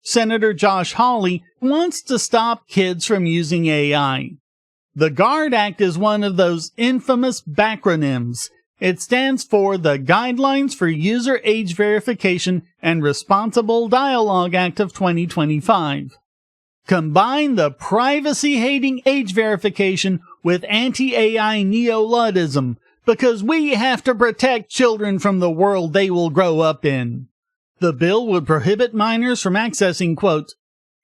Senator Josh Hawley wants to stop kids from using AI. The GUARD Act is one of those infamous backronyms. It stands for the Guidelines for User Age Verification and Responsible Dialogue Act of 2025. Combine the privacy-hating age verification with anti-AI neo-Luddism, because we have to protect children from the world they will grow up in. The bill would prohibit minors from accessing, quote,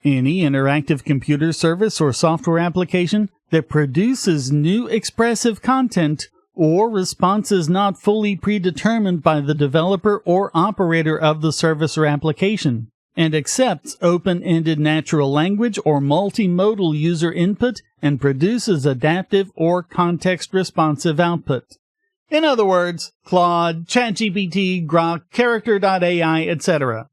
any interactive computer service or software application that produces new expressive content or responses not fully predetermined by the developer or operator of the service or application, and accepts open-ended natural language or multimodal user input and produces adaptive or context-responsive output. In other words, Claude, ChatGPT, Grok, Character.ai, etc.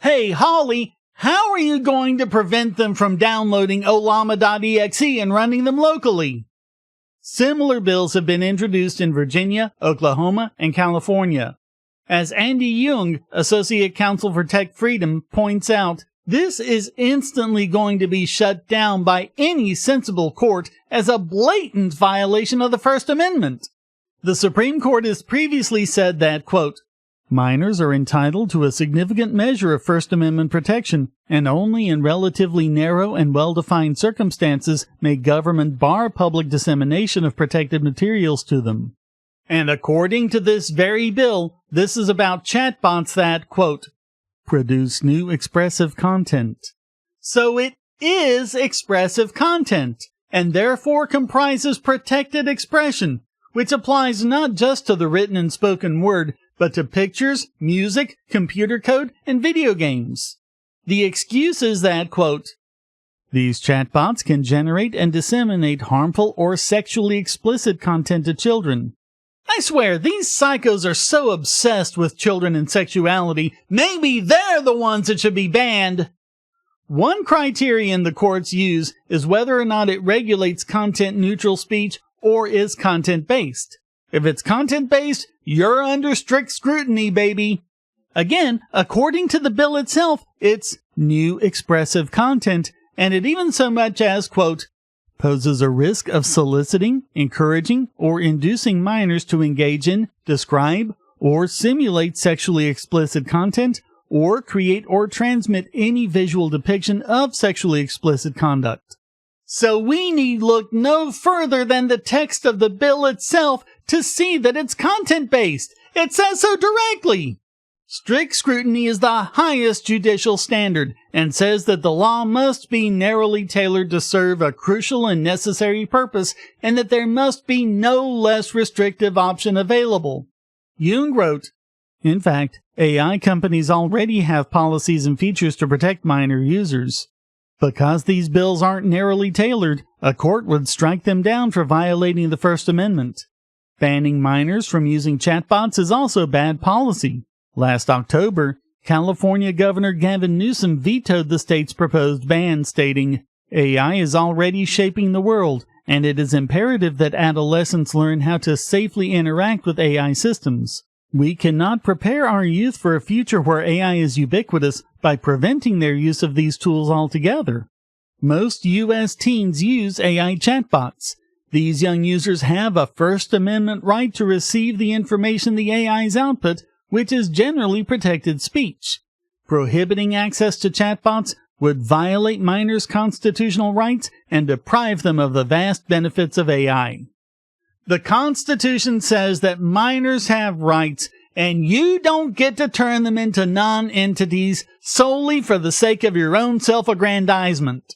Hey, Hawley, how are you going to prevent them from downloading olama.exe and running them locally? Similar bills have been introduced in Virginia, Oklahoma, and California. As Andy Jung, Associate Counsel for Tech Freedom, points out, this is instantly going to be shut down by any sensible court as a blatant violation of the First Amendment. The Supreme Court has previously said that, quote, minors are entitled to a significant measure of First Amendment protection, and only in relatively narrow and well-defined circumstances may government bar public dissemination of protected materials to them. And according to this very bill, this is about chatbots that, quote, produce new expressive content. So it is expressive content, and therefore comprises protected expression, which applies not just to the written and spoken word, but to pictures, music, computer code, and video games. The excuse is that, quote, these chatbots can generate and disseminate harmful or sexually explicit content to children. I swear, these psychos are so obsessed with children and sexuality, maybe they're the ones that should be banned. One criterion the courts use is whether or not it regulates content-neutral speech or is content-based. If it's content-based, you're under strict scrutiny, baby. Again, according to the bill itself, it's new expressive content, and it even so much as, quote, poses a risk of soliciting, encouraging, or inducing minors to engage in, describe, or simulate sexually explicit content, or create or transmit any visual depiction of sexually explicit conduct. So we need look no further than the text of the bill itself to see that it's content-based. It says so directly. Strict scrutiny is the highest judicial standard and says that the law must be narrowly tailored to serve a crucial and necessary purpose, and that there must be no less restrictive option available. Jung wrote, in fact, AI companies already have policies and features to protect minor users. Because these bills aren't narrowly tailored, a court would strike them down for violating the First Amendment. Banning minors from using chatbots is also bad policy. Last October, California Governor Gavin Newsom vetoed the state's proposed ban, stating, AI is already shaping the world, and it is imperative that adolescents learn how to safely interact with AI systems. We cannot prepare our youth for a future where AI is ubiquitous by preventing their use of these tools altogether. Most U.S. teens use AI chatbots. These young users have a First Amendment right to receive the information the AI's output, which is generally protected speech. Prohibiting access to chatbots would violate minors' constitutional rights and deprive them of the vast benefits of AI. The Constitution says that minors have rights, and you don't get to turn them into non-entities solely for the sake of your own self-aggrandizement.